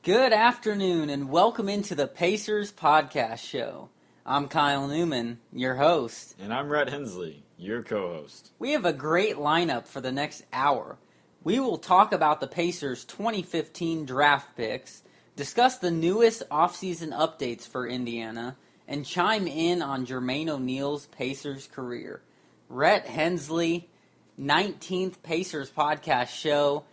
Good afternoon and welcome into the Pacers Podcast Show. I'm Kyle Newman, your host. And I'm Rhett Hensley, your co-host. We have a great lineup for the next hour. We will talk about the Pacers' 2015 draft picks, discuss the newest offseason updates for Indiana, and chime in on Jermaine O'Neal's Pacers career. Rhett Hensley, 19th Pacers Podcast Show,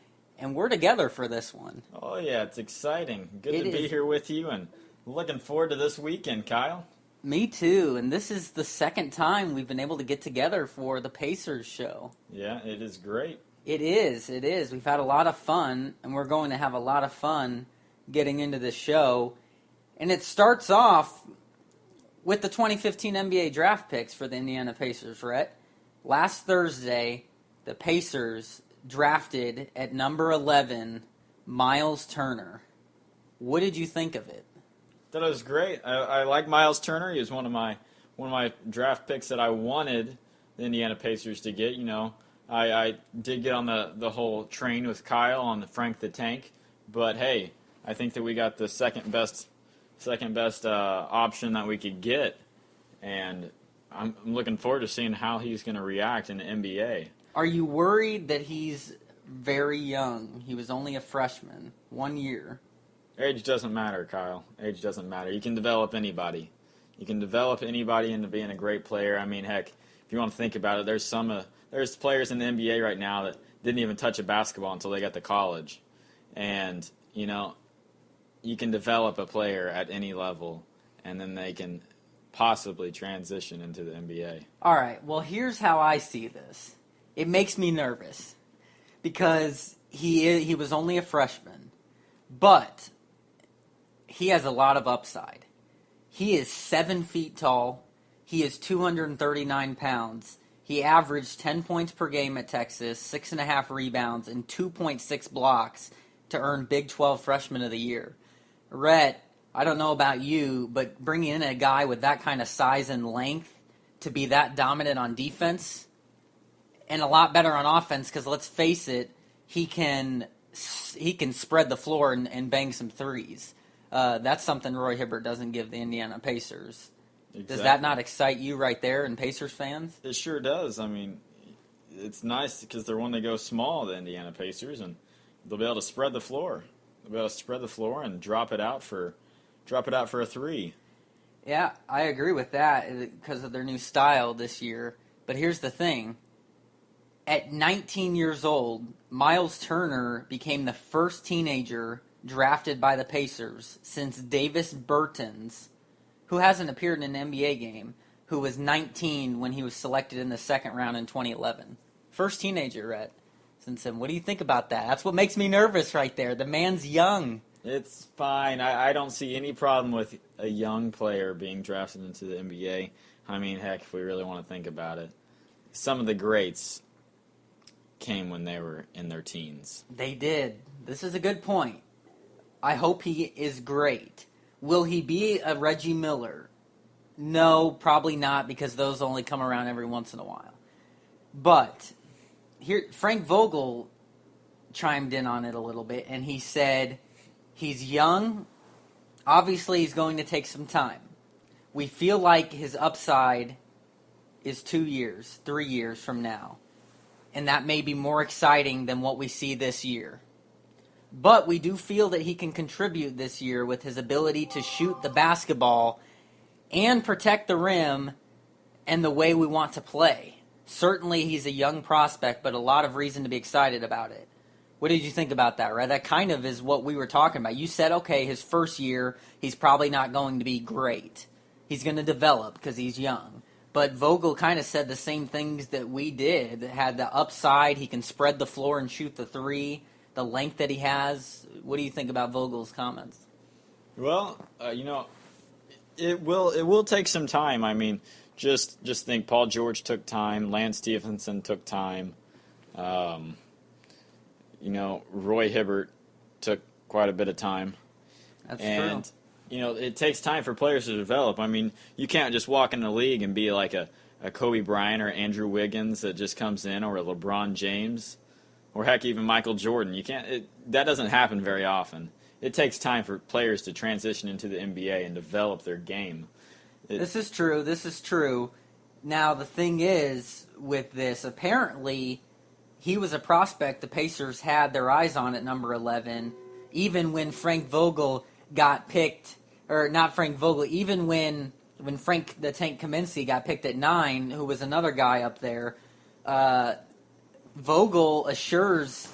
and we're together for this one. Oh yeah, it's exciting. Good to be here with you, and looking forward to this weekend, Kyle. Me too, and this is the second time we've been able to get together for the Pacers show. Yeah, it is great. It is. We've had a lot of fun, and we're going to have a lot of fun getting into this show. And it starts off with the 2015 NBA draft picks for the Indiana Pacers, Rhett. Last Thursday, the Pacers drafted at number 11, Miles Turner. What did you think of it? That was great. I like Miles Turner. He was one of my draft picks that I wanted the Indiana Pacers to get. You know, I did get on the whole train with Kyle on the Frank the Tank, but hey, I think that we got the second best option that we could get, and I'm looking forward to seeing how he's going to react in the NBA. Are you worried that he's very young? He was only a freshman, 1 year. Age doesn't matter, Kyle. Age doesn't matter. You can develop anybody. You can develop anybody into being a great player. I mean, heck, if you want to think about it, there's players in the NBA right now that didn't even touch a basketball until they got to college. And, you know, you can develop a player at any level, and then they can possibly transition into the NBA. All right, well, here's how I see this. It makes me nervous because he was only a freshman, but he has a lot of upside. He is 7 feet tall. He is 239 pounds. He averaged 10 points per game at Texas, 6.5 rebounds, and 2.6 blocks to earn Big 12 Freshman of the Year. Rhett, I don't know about you, but bringing in a guy with that kind of size and length to be that dominant on defense and a lot better on offense, because let's face it, he can spread the floor and bang some threes. That's something Roy Hibbert doesn't give the Indiana Pacers. Exactly. Does that not excite you right there and Pacers fans? It sure does. I mean, it's nice because they're one to go small, the Indiana Pacers, and they'll be able to spread the floor. They'll be able to spread the floor and drop it out for a three. Yeah, I agree with that because of their new style this year. But here's the thing. At 19 years old, Miles Turner became the first teenager drafted by the Pacers since Davis Bertans, who hasn't appeared in an NBA game, who was 19 when he was selected in the second round in 2011. First teenager, Rhett, since then. What do you think about that? That's what makes me nervous right there. The man's young. It's fine. I don't see any problem with a young player being drafted into the NBA. I mean, heck, if we really want to think about it. Some of the greats came when they were in their teens. They did. This is a good point. I hope he is great. Will he be a Reggie Miller? No, probably not, because those only come around every once in a while. But here, Frank Vogel chimed in on it a little bit, and he said he's young. Obviously, he's going to take some time. We feel like his upside is 2 years, 3 years from now. And that may be more exciting than what we see this year. But we do feel that he can contribute this year with his ability to shoot the basketball and protect the rim and the way we want to play. Certainly he's a young prospect, but a lot of reason to be excited about it. What did you think about that, right? That kind of is what we were talking about. You said, okay, his first year, he's probably not going to be great. He's going to develop because he's young. But Vogel kind of said the same things that we did. Had the upside, he can spread the floor and shoot the three, the length that he has. What do you think about Vogel's comments? Well, it will take some time. I mean, just think Paul George took time, Lance Stephenson took time. Roy Hibbert took quite a bit of time. That's true. It takes time for players to develop. I mean, you can't just walk in the league and be like a Kobe Bryant or Andrew Wiggins that just comes in, or a LeBron James, or heck, even Michael Jordan. You can't. That doesn't happen very often. it takes time for players to transition into the NBA and develop their game. This is true. This is true. Now, the thing is, with this, apparently, he was a prospect the Pacers had their eyes on at number 11, even when Frank Vogel got picked, or not Frank Vogel, even when Frank the Tank Kaminsky got picked at 9, who was another guy up there. Vogel assures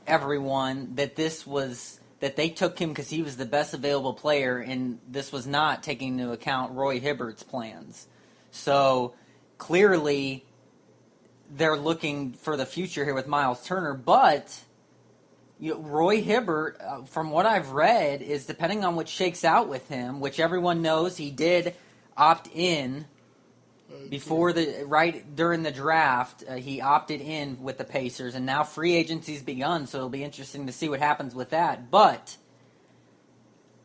everyone that that they took him because he was the best available player, and this was not taking into account Roy Hibbert's plans. So clearly, they're looking for the future here with Miles Turner, but Roy Hibbert, from what I've read, is depending on what shakes out with him, which everyone knows he did opt in during the draft. He opted in with the Pacers, and now free agency's begun, so it'll be interesting to see what happens with that. But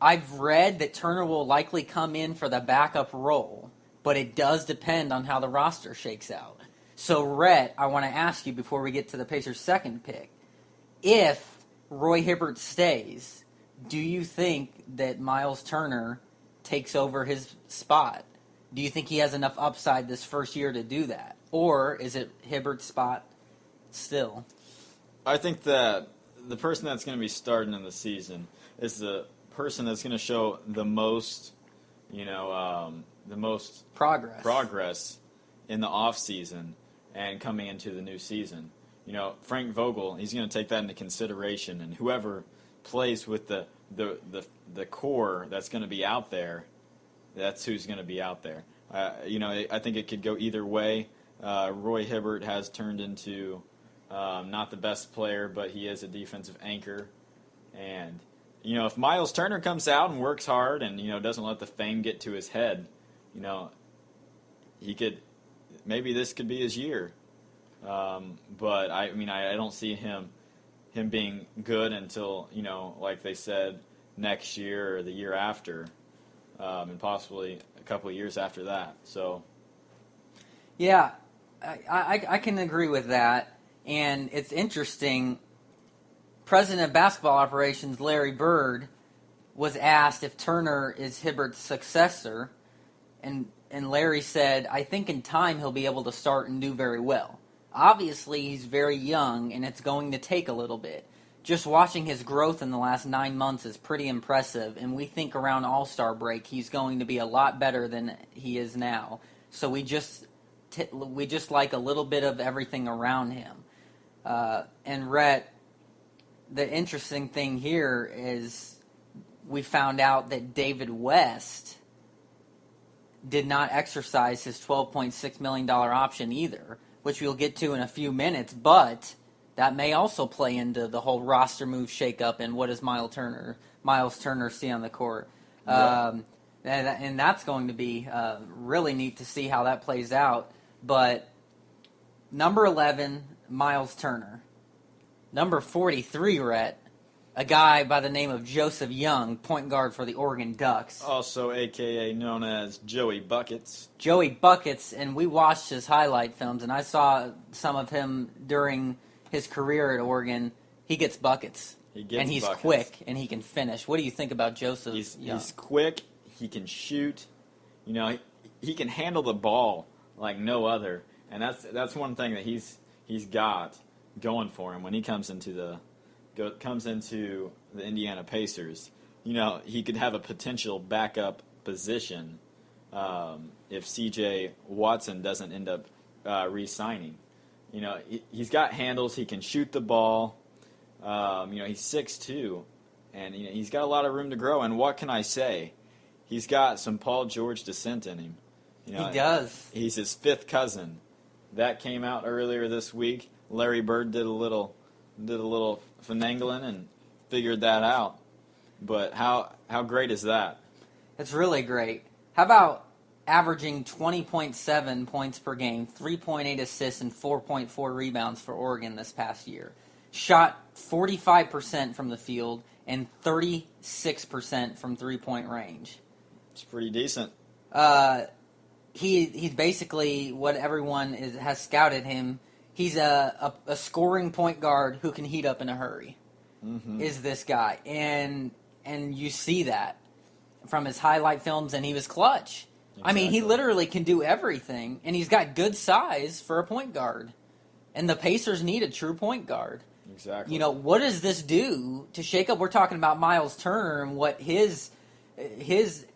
I've read that Turner will likely come in for the backup role, but it does depend on how the roster shakes out. So, Rhett, I want to ask you before we get to the Pacers' second pick, if Roy Hibbert stays, do you think that Miles Turner takes over his spot? Do you think he has enough upside this first year to do that? Or is it Hibbert's spot still? I think that the person that's going to be starting in the season is the person that's going to show the most, the most progress in the off season and coming into the new season. Frank Vogel, he's going to take that into consideration, and whoever plays with the core that's going to be out there, that's who's going to be out there. I think it could go either way. Roy Hibbert has turned into not the best player, but he is a defensive anchor. And, if Miles Turner comes out and works hard and, doesn't let the fame get to his head, maybe this could be his year. But I don't see him being good until, like they said, next year or the year after, and possibly a couple of years after that. So, yeah, I can agree with that. And it's interesting. President of Basketball Operations Larry Bird was asked if Turner is Hibbert's successor, and Larry said, "I think in time he'll be able to start and do very well. Obviously, he's very young, and it's going to take a little bit. Just watching his growth in the last 9 months is pretty impressive, and we think around All-Star break he's going to be a lot better than he is now. So we just like a little bit of everything around him." And Rhett, the interesting thing here is we found out that David West did not exercise his $12.6 million option either, which we'll get to in a few minutes, but that may also play into the whole roster move shakeup and what does Miles Turner see on the court. Yeah. And that's going to be really neat to see how that plays out. But number 11, Miles Turner. Number 43, Rhett, a guy by the name of Joseph Young, point guard for the Oregon Ducks. Also a.k.a. known as Joey Buckets. Joey Buckets, and we watched his highlight films, and I saw some of him during his career at Oregon. He gets buckets. And he's quick, and he can finish. What do you think about Joseph Young? He's quick, he can shoot, he can handle the ball like no other, and that's one thing that he's got going for him when he comes into the Indiana Pacers. He could have a potential backup position if C.J. Watson doesn't end up re-signing. He's got handles. He can shoot the ball. He's 6'2", and he's got a lot of room to grow. And what can I say? He's got some Paul George descent in him. He does. He's his fifth cousin. That came out earlier this week. Larry Bird did a little finagling and figured that out. But how great is that? It's really great. How about averaging 20.7 points per game, 3.8 assists, and 4.4 rebounds for Oregon this past year? Shot 45% from the field and 36% from three-point range. It's pretty decent. He's basically what everyone has scouted him. He's a scoring point guard who can heat up in a hurry. Mm-hmm. Is this guy, and and you see that from his highlight films, and he was clutch. Exactly. I mean, he literally can do everything, and he's got good size for a point guard. And the Pacers need a true point guard. Exactly. You know, what does this do to shake up? We're talking about Miles Turner and what his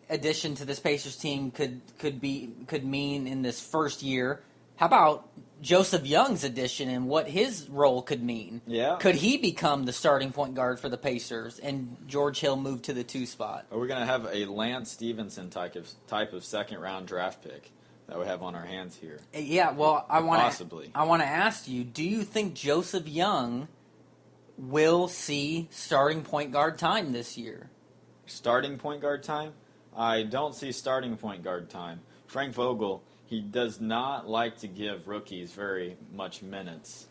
addition to this Pacers team could mean in this first year. How about Joseph Young's addition and what his role could mean? Yeah. Could he become the starting point guard for the Pacers and George Hill move to the 2 spot? Are we going to have a Lance Stevenson type of second-round draft pick that we have on our hands here? Yeah, well, I want to ask you, do you think Joseph Young will see starting point guard time this year? Starting point guard time? I don't see starting point guard time. Frank Vogel, he does not like to give rookies very much minutes.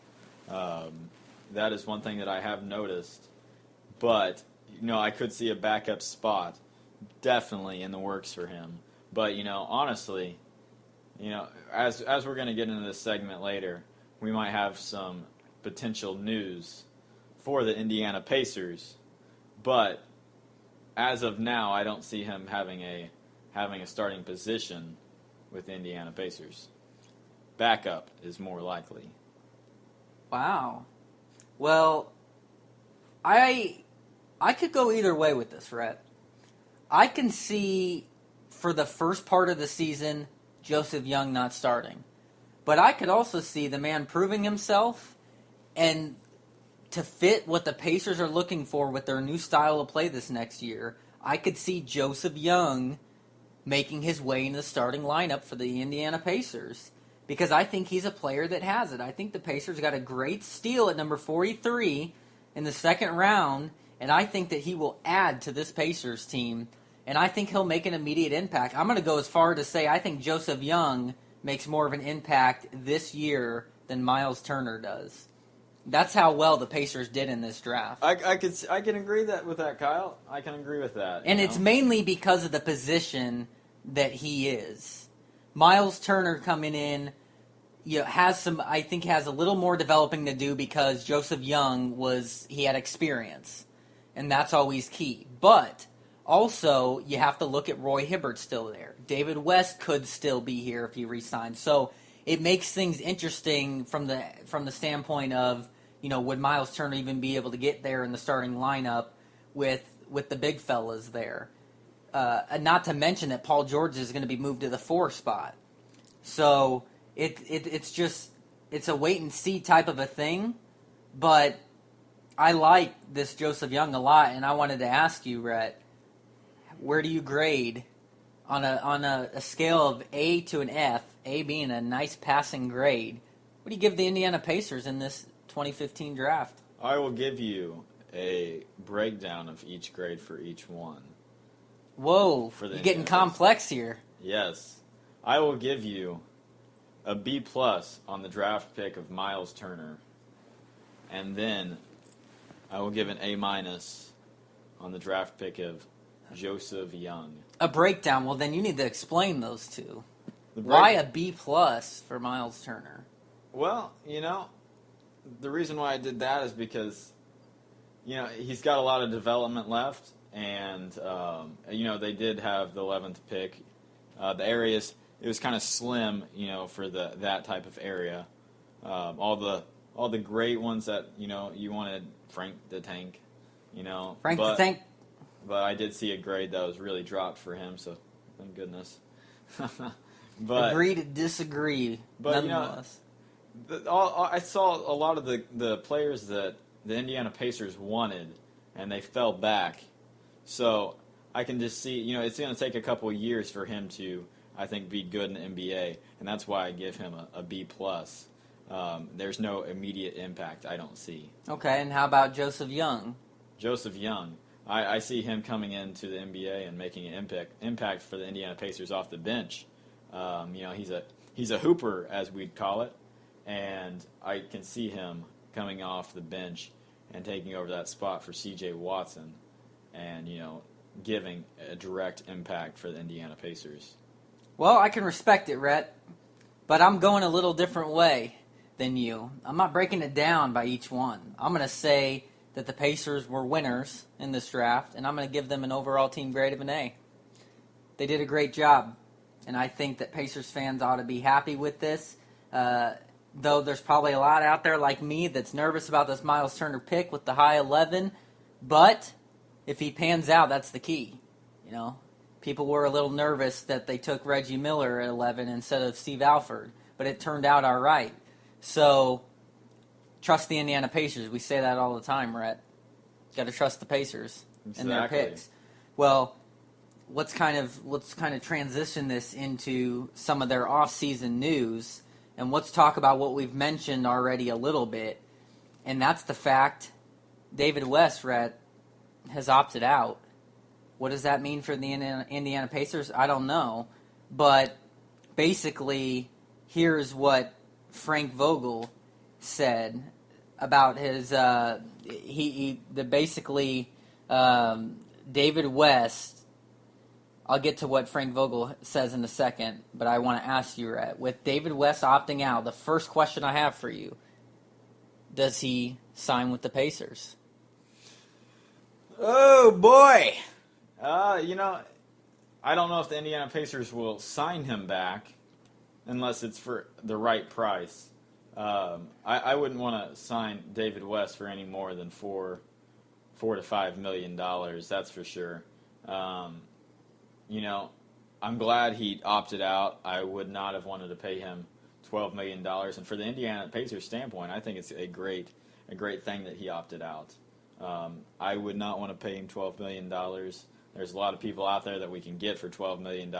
That is one thing that I have noticed. But, I could see a backup spot definitely in the works for him. But, honestly, as we're going to get into this segment later, we might have some potential news for the Indiana Pacers. But as of now, I don't see him having a starting position with the Indiana Pacers. Backup is more likely. Wow. Well, I could go either way with this, Rhett. I can see for the first part of the season Joseph Young not starting. But I could also see the man proving himself and to fit what the Pacers are looking for with their new style of play this next year. I could see Joseph Young making his way into the starting lineup for the Indiana Pacers because I think he's a player that has it. I think the Pacers got a great steal at number 43 in the second round, and I think that he will add to this Pacers team, and I think he'll make an immediate impact. I'm going to go as far to say I think Joseph Young makes more of an impact this year than Miles Turner does. That's how well the Pacers did in this draft. I can agree with that, Kyle. I can agree with that. And it's mainly because of the position that he is. Miles Turner coming in, has a little more developing to do because Joseph Young he had experience, and that's always key. But also, you have to look at Roy Hibbert still there. David West could still be here if he re-signs. So it makes things interesting from the standpoint of, would Miles Turner even be able to get there in the starting lineup with the big fellas there? Not to mention that Paul George is going to be moved to the 4 spot. So it's a wait and see type of a thing. But I like this Joseph Young a lot, and I wanted to ask you, Rhett, where do you grade on a scale of A to an F, A being a nice passing grade? What do you give the Indiana Pacers in this 2015 draft? I will give you a breakdown of each grade for each one. Whoa, you're getting complex here. Yes. I will give you a B+ on the draft pick of Miles Turner. And then I will give an A- on the draft pick of Joseph Young. A breakdown. Well, then you need to explain those two. Why a B+ for Miles Turner? Well, the reason why I did that is because, he's got a lot of development left, and, they did have the 11th pick. The areas, it was kind of slim, for that type of area. All the great ones that, you wanted, Frank the Tank, the Tank. But I did see a grade that was really dropped for him, so thank goodness. But agree to disagree. But nonetheless. I saw a lot of the players that the Indiana Pacers wanted, and they fell back. So I can just see, it's going to take a couple of years for him to, I think, be good in the NBA, and that's why I give him a B+. There's no immediate impact I don't see. Okay, and how about Joseph Young? Joseph Young. I see him coming into the NBA and making an impact for the Indiana Pacers off the bench. He's a hooper, as we'd call it, and I can see him coming off the bench and taking over that spot for C.J. Watson and, giving a direct impact for the Indiana Pacers. Well, I can respect it, Rhett, but I'm going a little different way than you. I'm not breaking it down by each one. I'm going to say that the Pacers were winners in this draft, and I'm going to give them an overall team grade of an A. They did a great job, and I think that Pacers fans ought to be happy with this. Though there's probably a lot out there like me that's nervous about this Miles Turner pick with the high 11, but if he pans out, that's the key. You know, people were a little nervous that they took Reggie Miller at 11 instead of Steve Alford, but it turned out all right. So, trust the Indiana Pacers. We say that all the time, Rhett. Got to trust the Pacers and their picks. Well, let's kind of transition this into some of their off-season news, and let's talk about what we've mentioned already a little bit, and that's the fact David West, Rhett, has opted out. What does that mean for the Indiana Pacers? I don't know, but basically, here's what Frank Vogel said about his David West. I'll get to what Frank Vogel says in a second, but I want to ask you, Rhett, with David West opting out, the first question I have for you, does he sign with the Pacers? Oh, boy. I don't know if the Indiana Pacers will sign him back unless it's for the right price. I wouldn't want to sign David West for any more than $4 to $5 million. That's for sure. I'm glad he opted out. I would not have wanted to pay him $12 million. And for the Indiana Pacers standpoint, I think it's a great thing that he opted out. I would not want to pay him $12 million. There's a lot of people out there that we can get for $12 million,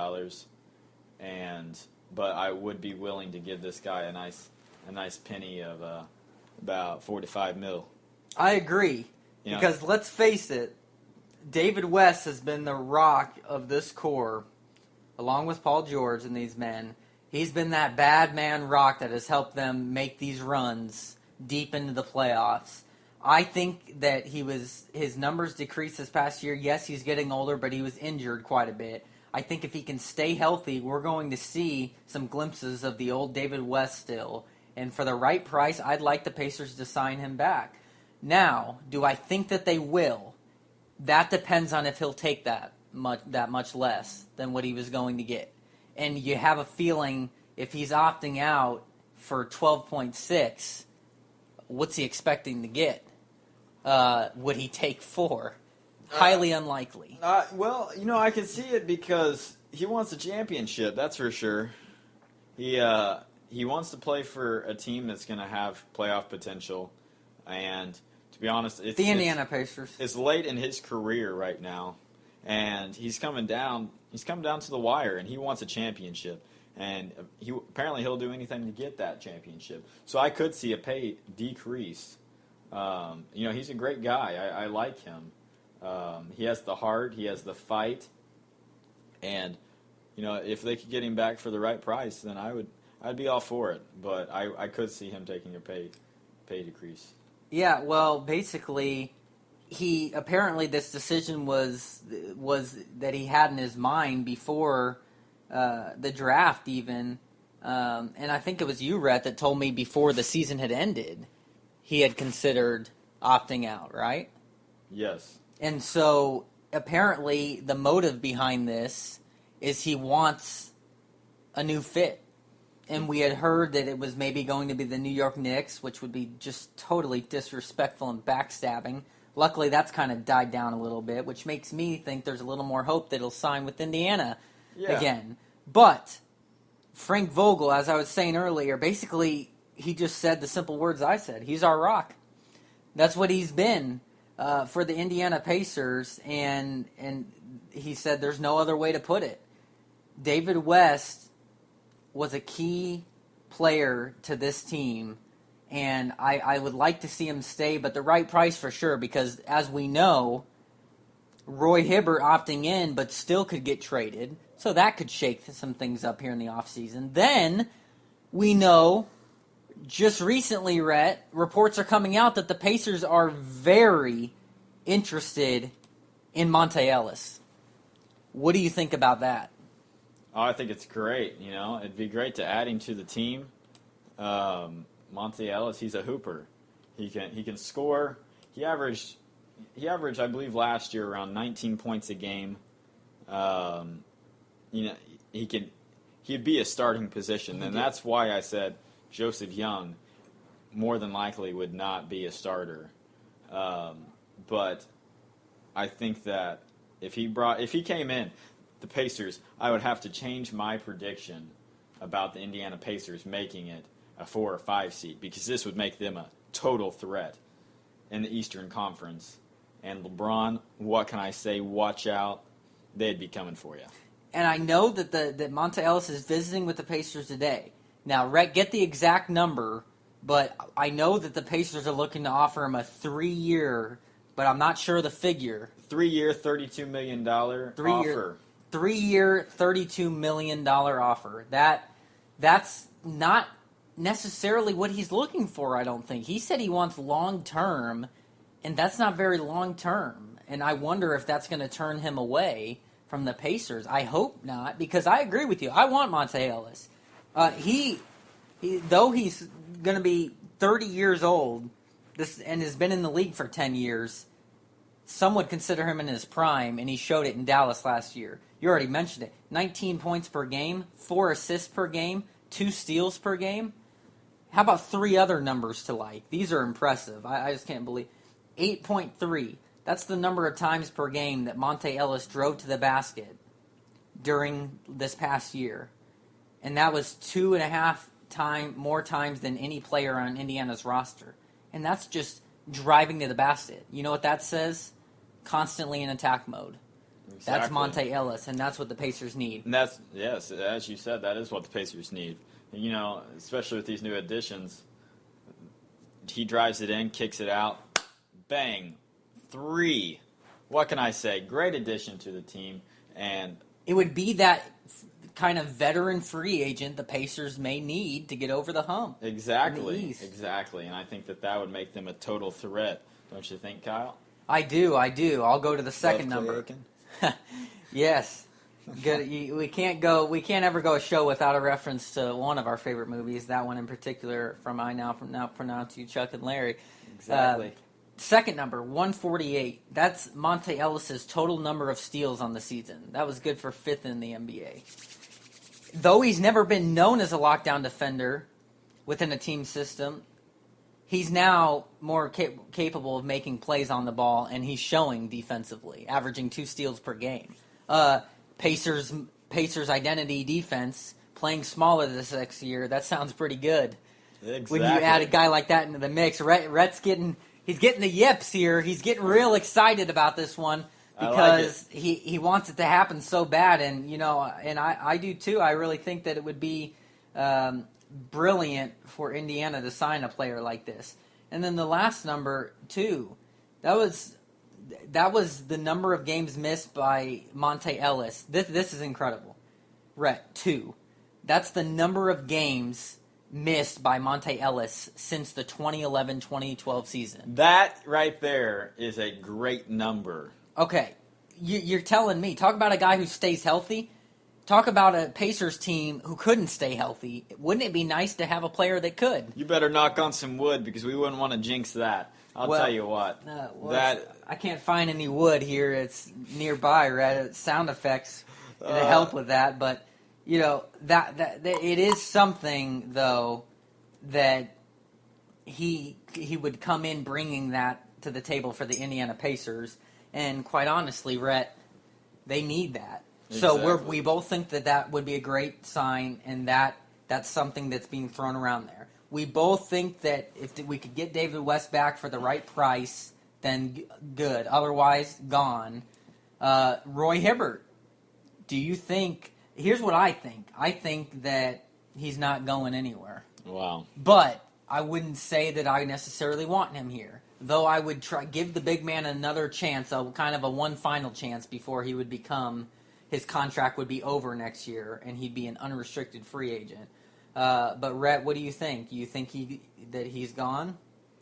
but I would be willing to give this guy a nice penny of about $4 to $5 mil. I agree, because let's face it, David West has been the rock of this core, along with Paul George and these men. He's been that bad man rock that has helped them make these runs deep into the playoffs. I think that his numbers decreased this past year. Yes, he's getting older, but he was injured quite a bit. I think if he can stay healthy, we're going to see some glimpses of the old David West still. And for the right price, I'd like the Pacers to sign him back. Now, do I think that they will? That depends on if he'll take that much less than what he was going to get. And you have a feeling if he's opting out for 12.6, what's he expecting to get? Would he take 4? Highly unlikely. I can see it because he wants a championship, that's for sure. He wants to play for a team that's going to have playoff potential. And to be honest, the Indiana Pacers. It's late in his career right now, and he's coming down to the wire, and he wants a championship. And apparently he'll do anything to get that championship. So I could see a pay decrease. He's a great guy. I like him. He has the heart. He has the fight. And, if they could get him back for the right price, then I'd be all for it. But I could see him taking a pay decrease. Yeah, well, basically, this decision was that he had in his mind before the draft even. And I think it was you, Rhett, that told me before the season had ended, he had considered opting out, right? Yes. And so apparently the motive behind this is he wants a new fit. And we had heard that it was maybe going to be the New York Knicks, which would be just totally disrespectful and backstabbing. Luckily, that's kind of died down a little bit, which makes me think there's a little more hope that he'll sign with Indiana again. But Frank Vogel, as I was saying earlier, basically he just said the simple words I said. He's our rock. That's what he's been for the Indiana Pacers, and he said there's no other way to put it. David West was a key player to this team, and I would like to see him stay, but the right price for sure, because as we know, Roy Hibbert opting in but still could get traded, so that could shake some things up here in the offseason. Then we know just recently, Rhett, reports are coming out that the Pacers are very interested in Monte Ellis. What do you think about that? Oh, I think it's great. It'd be great to add him to the team. Monte Ellis, he's a hooper. He can score. he averaged, I believe, last year around 19 points a game. You know, he'd be a starting position, and that's why I said Joseph Young more than likely would not be a starter. But I think that if he came in, the Pacers, I would have to change my prediction about the Indiana Pacers making it a 4 or 5 seed, because this would make them a total threat in the Eastern Conference. And LeBron, what can I say? Watch out. They'd be coming for you. And I know that Monte Ellis is visiting with the Pacers today. Now, Rhett, get the exact number, but I know that the Pacers are looking to offer him a 3-year, but I'm not sure the figure. 3-year, $32 million offer. 3-year, $32 million offer. That's not necessarily what he's looking for, I don't think. He said he wants long-term, and that's not very long-term. And I wonder if that's going to turn him away from the Pacers. I hope not, because I agree with you. I want Monte Ellis. Though he's going to be 30 years old and has been in the league for 10 years, some would consider him in his prime, and he showed it in Dallas last year. You already mentioned it. 19 points per game, 4 assists per game, 2 steals per game. How about 3 other numbers to like? These are impressive. I just can't believe. 8.3. That's the number of times per game that Monte Ellis drove to the basket during this past year. And that was 2.5 more times than any player on Indiana's roster. And that's just driving to the basket. You know what that says? Constantly in attack mode. Exactly. That's Monte Ellis, and that's what the Pacers need. And yes, as you said, that is what the Pacers need. You know, especially with these new additions, he drives it in, kicks it out, bang, 3. What can I say? Great addition to the team, and it would be that kind of veteran free agent the Pacers may need to get over the hump. Exactly, and I think that would make them a total threat. Don't you think, Kyle? I do. I'll go to the second number. Yes. Good. We can't ever go a show without a reference to one of our favorite movies. That one in particular, from now pronounce you Chuck and Larry. Exactly. Second number, 148. That's Monte Ellis' total number of steals on the season. That was good for 5th in the NBA. Though he's never been known as a lockdown defender within a team system, he's now more capable of making plays on the ball, and he's showing defensively, averaging 2 steals per game. Pacers identity defense, playing smaller this next year, that sounds pretty good. Exactly. When you add a guy like that into the mix, Rhett's getting the yips here. He's getting real excited about this one because he wants it to happen so bad, and I do too. I really think that it would be brilliant for Indiana to sign a player like this. And then the last number, 2, that was the number of games missed by Monte Ellis. This is incredible. Rhett, 2. That's the number of games missed by Monte Ellis since the 2011-2012 season. That right there is a great number. Okay, you're telling me. Talk about a guy who stays healthy. Talk about a Pacers team who couldn't stay healthy. Wouldn't it be nice to have a player that could? You better knock on some wood, because we wouldn't want to jinx that. I'll tell you what. I can't find any wood here. It's nearby, right? Sound effects to help with that, but that it is something though that he would come in bringing that to the table for the Indiana Pacers, and quite honestly, Rhett, they need that. Exactly. So we both think that would be a great sign, and that's something that's being thrown around there. We both think that if we could get David West back for the right price, then good. Otherwise, gone. Roy Hibbert, do you think... Here's what I think. I think that he's not going anywhere. Wow. But I wouldn't say that I necessarily want him here. Though I would give the big man another chance, kind of a one final chance before he would become... His contract would be over next year, and he'd be an unrestricted free agent. But Rhett, what do you think? Do you think that he's gone?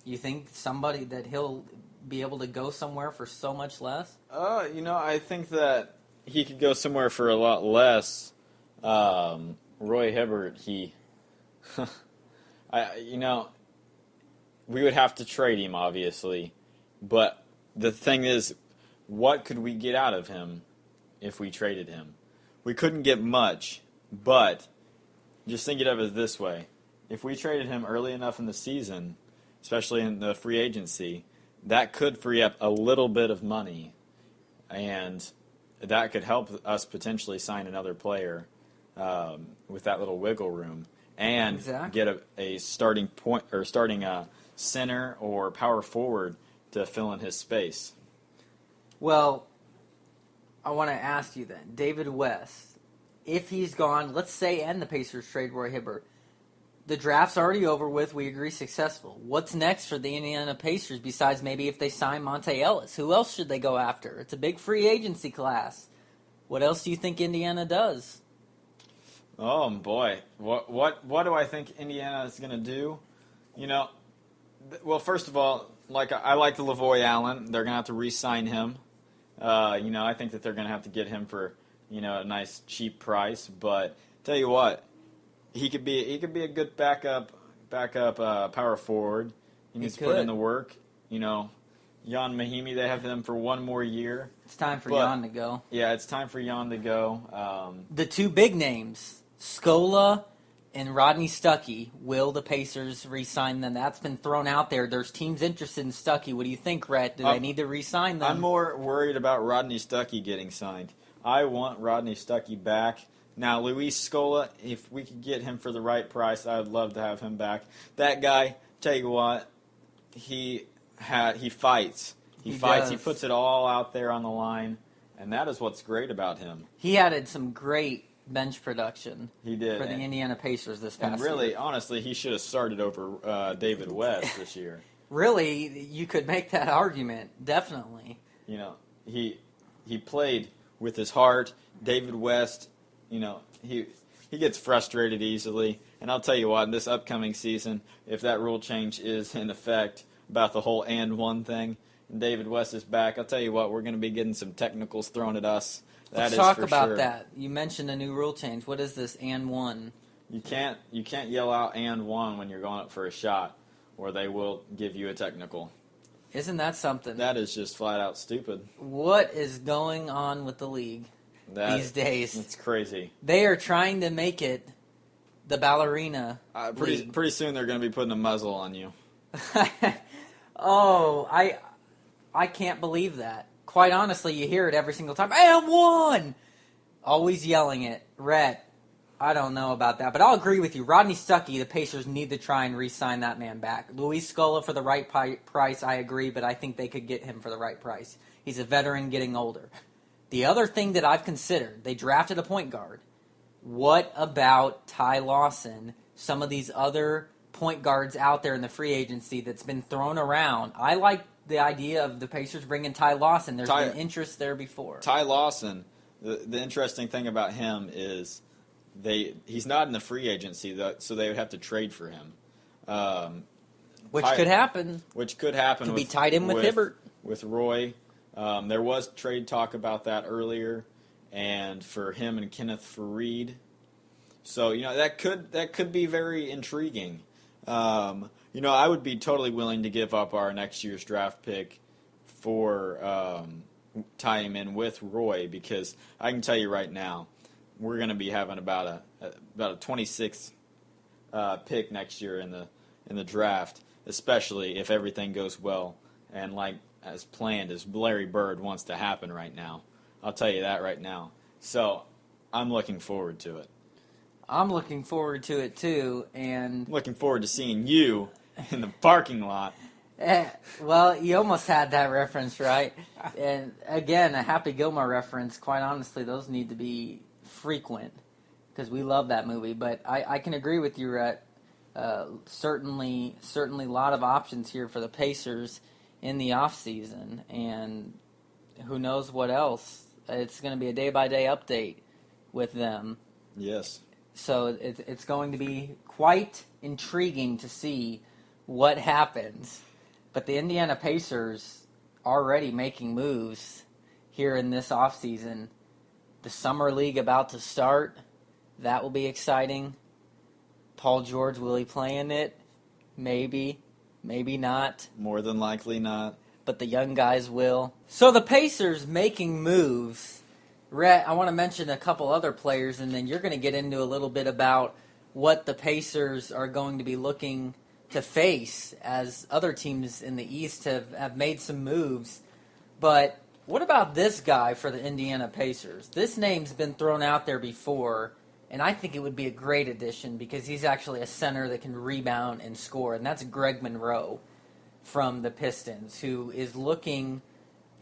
You think somebody that he'll be able to go somewhere for so much less? I think that he could go somewhere for a lot less. Roy Hibbert, we would have to trade him, obviously, But the thing is, what could we get out of him if we traded him? We couldn't get much, but just think of it this way. If we traded him early enough in the season, especially in the free agency, that could free up a little bit of money, and that could help us potentially sign another player with that little wiggle room and get a starting point or starting center or power forward to fill in his space. Well, I want to ask you then, David West, if he's gone, let's say, and the Pacers trade Roy Hibbert, the draft's already over with, we agree successful. What's next for the Indiana Pacers besides maybe if they sign Monte Ellis? Who else should they go after? It's a big free agency class. What else do you think Indiana does? Oh, boy. What do I think Indiana is going to do? Well, first of all, I like the Lavoy Allen. They're going to have to re-sign him. I think that they're going to have to get him for, a nice cheap price. But tell you what, he could be a good backup power forward. He needs to put in the work. Jan Mahimi, they have him for one more year. It's time for Jan to go. Yeah, it's time for Jan to go. The two big names, Scola and Rodney Stuckey, will the Pacers re-sign them? That's been thrown out there. There's teams interested in Stuckey. What do you think, Rhett? Do they need to re-sign them? I'm more worried about Rodney Stuckey getting signed. I want Rodney Stuckey back. Now, Luis Scola, if we could get him for the right price, I would love to have him back. That guy, tell you what, he fights. He fights. Does. He puts it all out there on the line, and that is what's great about him. He added some great bench production. He did for the Indiana Pacers this past year. And really, year. Honestly, he should have started over David West this year. Really, you could make that argument, definitely. He played with his heart. David West, he gets frustrated easily. And I'll tell you what, this upcoming season, if that rule change is in effect about the whole and one thing, and David West is back, I'll tell you what, we're going to be getting some technicals thrown at us. Let's talk about that. You mentioned a new rule change. What is this and one? You can't yell out and one when you're going up for a shot, or they will give you a technical. Isn't that something? That is just flat out stupid. What is going on with the league these days? It's crazy. They are trying to make it the ballerina league. Pretty soon they're going to be putting a muzzle on you. Oh, I can't believe that. Quite honestly, you hear it every single time. And one! Always yelling it. Rhett, I don't know about that, but I'll agree with you. Rodney Stuckey, the Pacers need to try and re-sign that man back. Luis Scola for the right price, I agree, but I think they could get him for the right price. He's a veteran getting older. The other thing that I've considered, they drafted a point guard. What about Ty Lawson? Some of these other point guards out there in the free agency that's been thrown around. I like the idea of the Pacers bringing Ty Lawson. There's been interest there before. Ty Lawson, the interesting thing about him is he's not in the free agency, so they would have to trade for him. Which could happen. Could be tied in with Hibbert. With Roy. There was trade talk about that earlier, and for him and Kenneth Faried. So, that could be very intriguing. I would be totally willing to give up our next year's draft pick for tie him in with Roy, because I can tell you right now, we're going to be having about a 26th pick next year in the draft, especially if everything goes well and as planned as Larry Bird wants to happen right now. I'll tell you that right now. So I'm looking forward to it. I'm looking forward to it too, and looking forward to seeing you in the parking lot. Well, you almost had that reference right. And again, a Happy Gilmore reference. Quite honestly, those need to be frequent because we love that movie. But I can agree with you, Rhett. Certainly a lot of options here for the Pacers in the off season, and who knows what else. It's going to be a day-by-day update with them. Yes. So it's going to be quite intriguing to see what happens. But the Indiana Pacers already making moves here in this offseason. The Summer League about to start. That will be exciting. Paul George, will he play in it? Maybe. Maybe not. More than likely not. but the young guys will. So the Pacers making moves. Rhett, I want to mention a couple other players, and then you're going to get into a little bit about what the Pacers are going to be looking to face as other teams in the East have made some moves. But what about this guy for the Indiana Pacers? This name's been thrown out there before, and I think it would be a great addition because he's actually a center that can rebound and score, and that's Greg Monroe from the Pistons, who is looking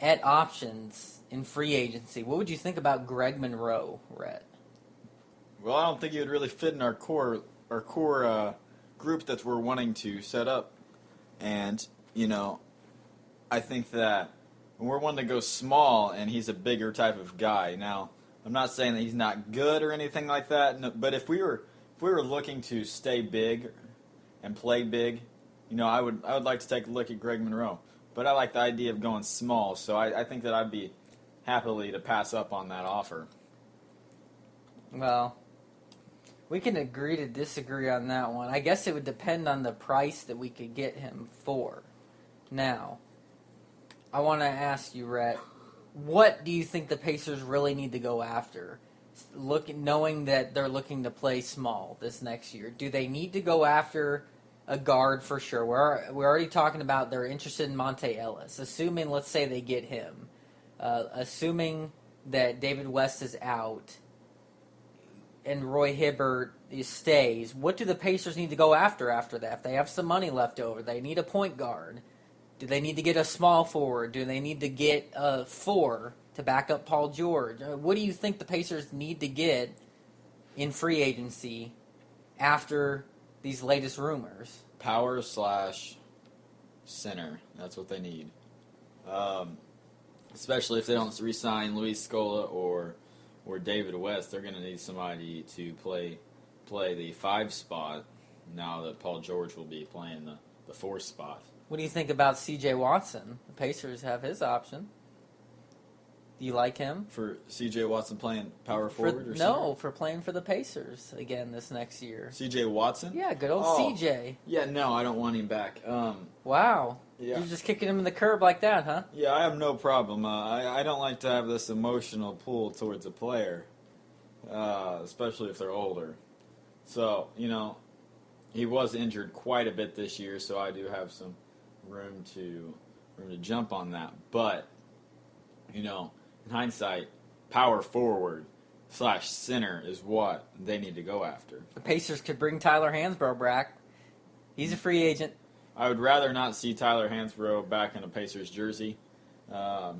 at options in free agency. What would you think about Greg Monroe, Rhett? Well, I don't think he would really fit in our core group that we're wanting to set up. And, I think that we're wanting to go small, and he's a bigger type of guy. Now, I'm not saying that he's not good or anything like that, no, but if we were looking to stay big and play big, I would like to take a look at Greg Monroe. But I like the idea of going small, so I think that I'd be happily to pass up on that offer. Well, we can agree to disagree on that one. I guess it would depend on the price that we could get him for. Now, I want to ask you, Rhett, what do you think the Pacers really need to go after? Knowing that they're looking to play small this next year, do they need to go after a guard for sure? We're already talking about they're interested in Monte Ellis. Assuming, let's say they get him. Assuming that David West is out and Roy Hibbert stays, what do the Pacers need to go after that? If they have some money left over, they need a point guard. Do they need to get a small forward? Do they need to get a 4 to back up Paul George? What do you think the Pacers need to get in free agency after these latest rumors? Power / center. That's what they need. Especially if they don't re-sign Luis Scola or David West, they're going to need somebody to play the 5 spot now that Paul George will be playing the 4 spot. What do you think about C.J. Watson? The Pacers have his option. Do you like him? For C.J. Watson playing power forward? For playing for the Pacers again this next year. C.J. Watson? Yeah, good old C.J. Yeah, no, I don't want him back. Wow. Yeah. You're just kicking him in the curb like that, huh? Yeah, I have no problem. I don't like to have this emotional pull towards a player, especially if they're older. So, he was injured quite a bit this year, so I do have some room to jump on that. But, in hindsight, power forward / center is what they need to go after. The Pacers could bring Tyler Hansbrough back. He's a free agent. I would rather not see Tyler Hansbrough back in a Pacers jersey,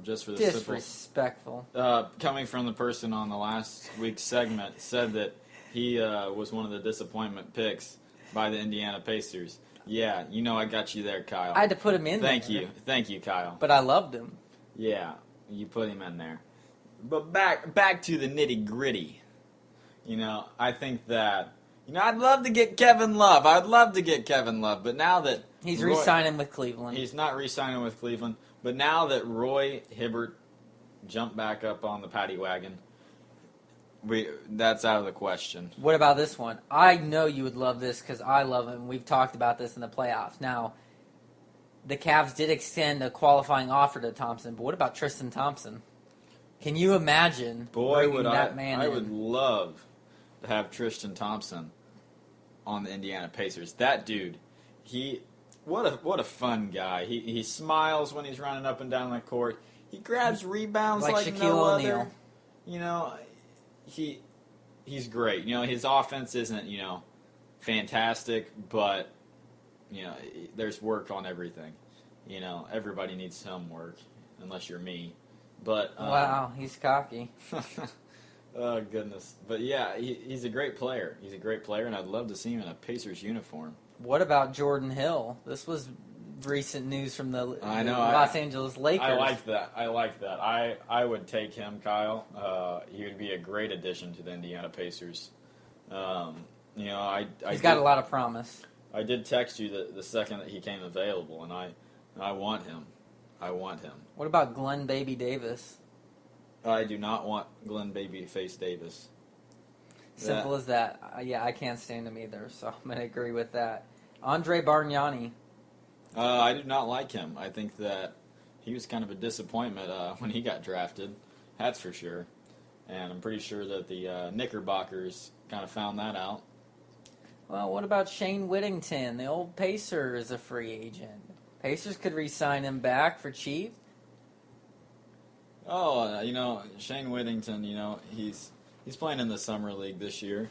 just for the disrespectful. Coming from the person on the last week's segment said that he was one of the disappointment picks by the Indiana Pacers. Yeah, I got you there, Kyle. I had to put him in Thank you, Kyle. But I loved him. Yeah, you put him in there. But back to the nitty gritty. I think that I'd love to get Kevin Love. But now that he's re-signing with Cleveland, he's not re-signing with Cleveland. But now that Roy Hibbert jumped back up on the paddy wagon, that's out of the question. What about this one? I know you would love this because I love him. We've talked about this in the playoffs. Now, the Cavs did extend a qualifying offer to Thompson, but what about Tristan Thompson? Can you imagine bringing that man in? I would love to have Tristan Thompson on the Indiana Pacers. That dude, what a fun guy. He smiles when he's running up and down the court. He grabs rebounds like Shaquille no O'Neal. other. He's great. His offense isn't, fantastic, but there's work on everything. Everybody needs some work, unless you're me. But wow, he's cocky. Oh goodness! But yeah, he's a great player. He's a great player, and I'd love to see him in a Pacers uniform. What about Jordan Hill? This was recent news from the Los Angeles Lakers. I like that. I would take him, Kyle. He would be a great addition to the Indiana Pacers. He's got a lot of promise. I did text you the second that he came available, and I want him. What about Glenn Baby Davis? I do not want Glenn Babyface Davis. Simple as that. Yeah, I can't stand him either, so I'm going to agree with that. Andre Bargnani. I do not like him. I think that he was kind of a disappointment when he got drafted. That's for sure. And I'm pretty sure that the Knickerbockers kind of found that out. Well, what about Shane Whittington? The old Pacer is a free agent. Pacers could re-sign him back for cheap. Oh, Shane Whittington, he's playing in the summer league this year,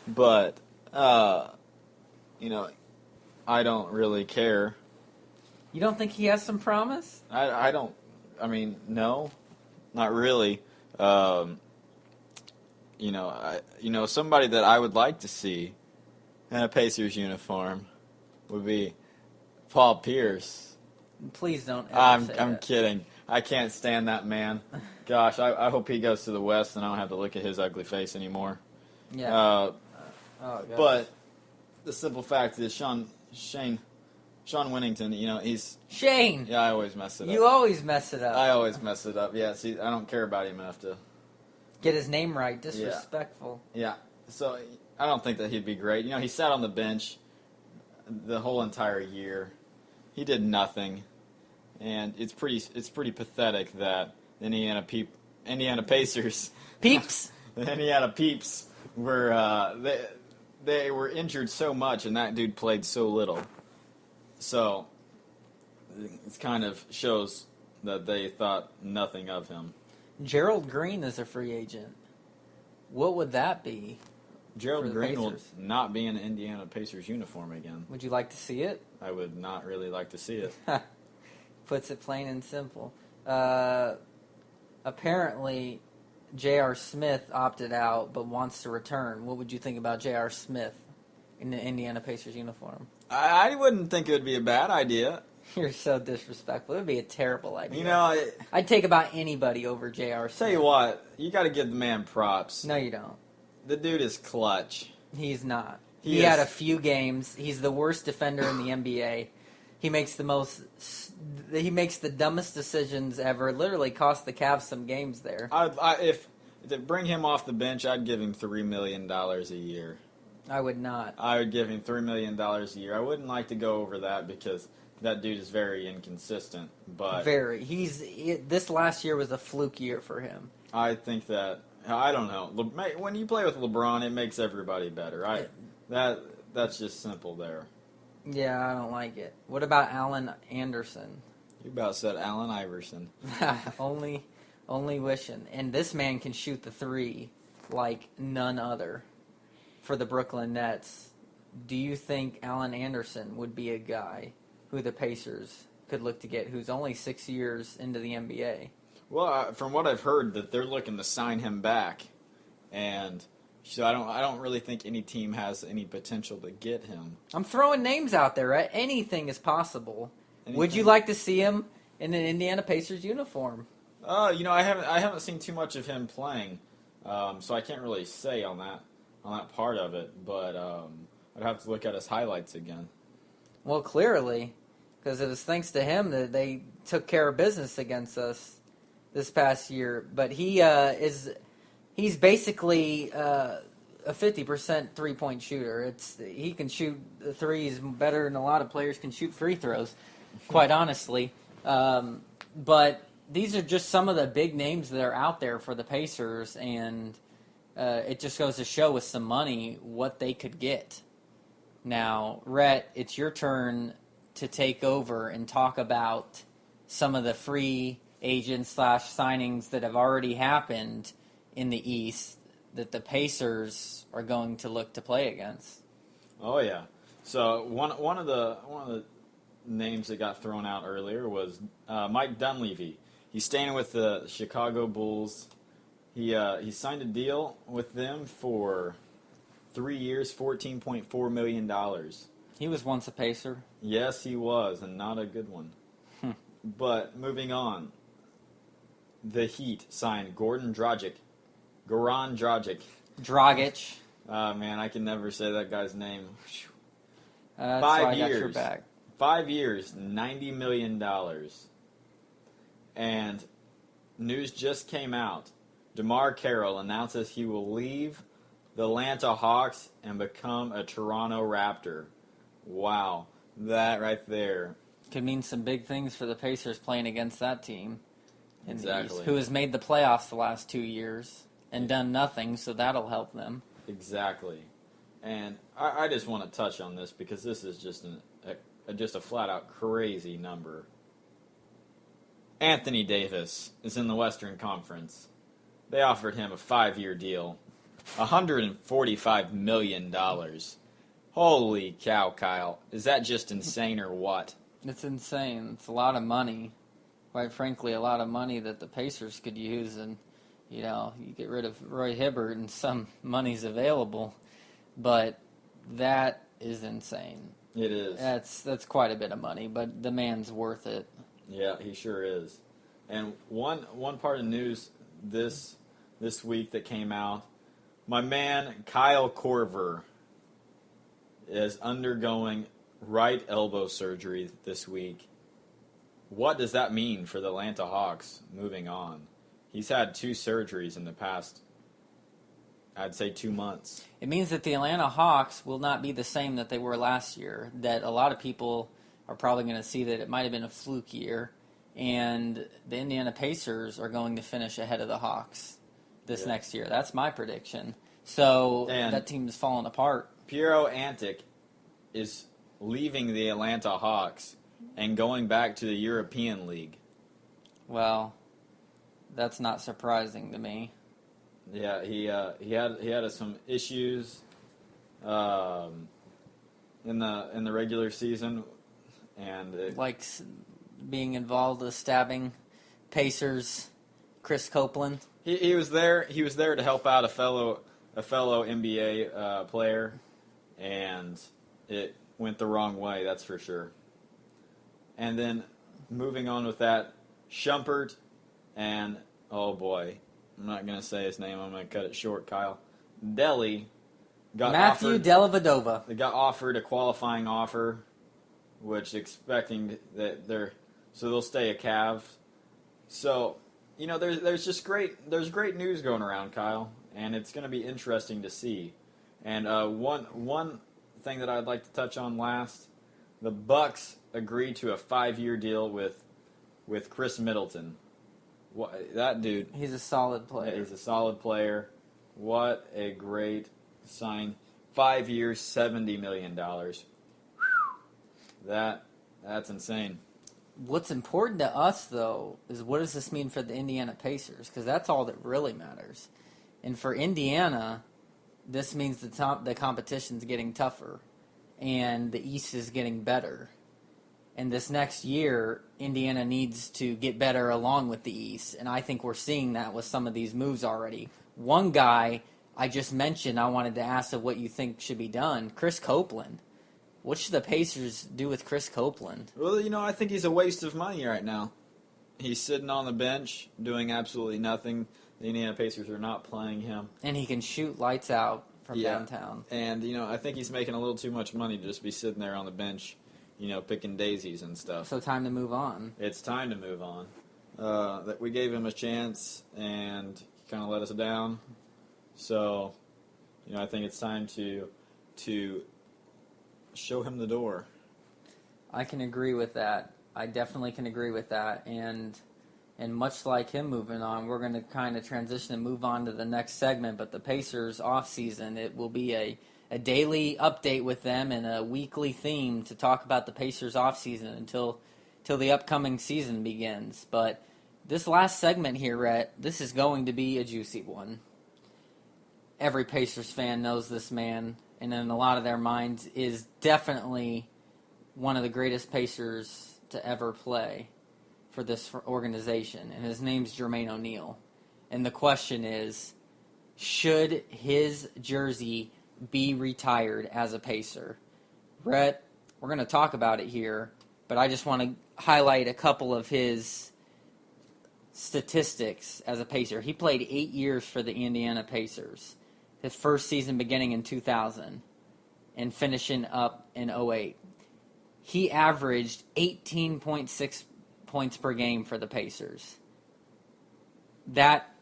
but I don't really care. You don't think he has some promise? I don't. I mean, no, not really. Somebody that I would like to see in a Pacers uniform would be Paul Pierce. Please don't ever say I'm that. kidding. I can't stand that man. Gosh, I hope he goes to the West and I don't have to look at his ugly face anymore. Yeah. Oh, gosh. But the simple fact is, Sean Whittington, he's... Shane! Yeah, I always mess it up. You always mess it up. I always mess it up. Yeah, see, I don't care about him enough to... Get his name right. Disrespectful. Yeah. So, I don't think that he'd be great. He sat on the bench the whole entire year. He did nothing. And it's pretty pathetic that the Indiana Pacers... Peeps! The Indiana Peeps were... They were injured so much, and that dude played so little. So, it kind of shows that they thought nothing of him. Gerald Green is a free agent. What would that be? Gerald Green will not be in an Indiana Pacers uniform again. Would you like to see it? I would not really like to see it. Puts it plain and simple. Apparently, J.R. Smith opted out but wants to return. What would you think about J.R. Smith in the Indiana Pacers uniform? I wouldn't think it would be a bad idea. You're so disrespectful. It would be a terrible idea. I'd take about anybody over J.R. Smith. Tell you what, you got to give the man props. No, you don't. The dude is clutch. He's not. He had a few games. He's the worst defender in the NBA. He makes the dumbest decisions ever. Literally cost the Cavs some games there. If to bring him off the bench, I'd give him $3 million a year. I would not. I would give him $3 million a year. I wouldn't like to go over that because that dude is very inconsistent. But this last year was a fluke year for him. I think that, I don't know. When you play with LeBron, it makes everybody better. That's just simple there. Yeah, I don't like it. What about Allen Anderson? You about said Allen Iverson. Only wishing. And this man can shoot the three like none other for the Brooklyn Nets. Do you think Allen Anderson would be a guy who the Pacers could look to get, who's only 6 years into the NBA? Well, from what I've heard, that they're looking to sign him back, and so I don't really think any team has any potential to get him. I'm throwing names out there, right? Anything is possible. Anything? Would you like to see him in an Indiana Pacers uniform? I haven't seen too much of him playing, so I can't really say on that part of it. But I'd have to look at his highlights again. Well, clearly, because it was thanks to him that they took care of business against us this past year. But he's basically a 50% three-point shooter. He can shoot the threes better than a lot of players can shoot free throws, quite honestly. But these are just some of the big names that are out there for the Pacers, and it just goes to show with some money what they could get. Now, Rhett, it's your turn to take over and talk about some of the free agents / signings that have already happened in the East that the Pacers are going to look to play against. Oh yeah. So one of the names that got thrown out earlier was Mike Dunleavy. He's staying with the Chicago Bulls. He signed a deal with them for 3 years, $14.4 million. He was once a Pacer. Yes, he was, and not a good one. But moving on, the Heat signed Goran Dragic. Dragic. Man, I can never say that guy's name. That's 5 why I years. got your back. 5 years, $90 million. And news just came out. DeMar Carroll announces he will leave the Atlanta Hawks and become a Toronto Raptor. Wow. That right there Could mean some big things for the Pacers playing against that team in the East, Exactly. who has made the playoffs the last 2 years and done nothing, so that'll help them. Exactly. And I just want to touch on this because this is just a flat-out crazy number. Anthony Davis is in the Western Conference. They offered him a 5-year deal, $145 million. Holy cow, Kyle. Is that just insane or what? It's insane. It's a lot of money. Quite frankly, a lot of money that the Pacers could use. And, you get rid of Roy Hibbert and some money's available. But that is insane. It is. That's quite a bit of money, but the man's worth it. Yeah, he sure is. And one part of news this week that came out, my man Kyle Korver is undergoing right elbow surgery this week. What does that mean for the Atlanta Hawks moving on? He's had 2 surgeries in the past, I'd say 2 months. It means that the Atlanta Hawks will not be the same that they were last year, that a lot of people are probably going to see that it might have been a fluke year, and the Indiana Pacers are going to finish ahead of the Hawks this next year. That's my prediction. So And that team is falling apart. Piero Antic is leaving the Atlanta Hawks and going back to the European League. Well, that's not surprising to me. Yeah, he had some issues in the regular season, and Like being involved with stabbing Pacers, Chris Copeland. he was there. He was there to help out a fellow NBA player, and it went the wrong way. That's for sure. And then moving on with that, Shumpert and oh boy, I'm not gonna say his name. I'm gonna cut it short. Kyle Deli got Matthew offered. Dellavedova. They got offered a qualifying offer, which expecting that they'll stay a Cav. So there's great news going around, Kyle, and it's going to be interesting to see. And one thing that I'd like to touch on last, the Bucks agreed to a 5-year deal with Chris Middleton. What that dude? He's a solid player. He's a solid player. What a great sign! 5 years, $70 million. That's insane. What's important to us, though, is what does this mean for the Indiana Pacers? Because that's all that really matters. And for Indiana, this means the competition's getting tougher, and the East is getting better. And this next year, Indiana needs to get better along with the East, and I think we're seeing that with some of these moves already. One guy I just mentioned, I wanted to ask of what you think should be done, Chris Copeland. What should the Pacers do with Chris Copeland? Well, I think he's a waste of money right now. He's sitting on the bench doing absolutely nothing. The Indiana Pacers are not playing him. And he can shoot lights out from downtown. And, I think he's making a little too much money to just be sitting there on the bench, picking daisies and stuff. So time to move on. It's time to move on. That we gave him a chance, and he kind of let us down. So, I think it's time to show him the door. I can agree with that. I definitely can agree with that. And much like him moving on, we're going to kind of transition and move on to the next segment. But the Pacers off-season, it will be a daily update with them and a weekly theme to talk about the Pacers off-season until the upcoming season begins. But this last segment here, Rhett, this is going to be a juicy one. Every Pacers fan knows this man, and in a lot of their minds is definitely one of the greatest Pacers to ever play for this organization, and his name's Jermaine O'Neal. And the question is, should his jersey be retired as a Pacer? Rhett, we're going to talk about it here, but I just want to highlight a couple of his statistics as a Pacer. He played 8 years for the Indiana Pacers. His first season beginning in 2000 and finishing up in 08. He averaged 18.6 points per game for the Pacers. That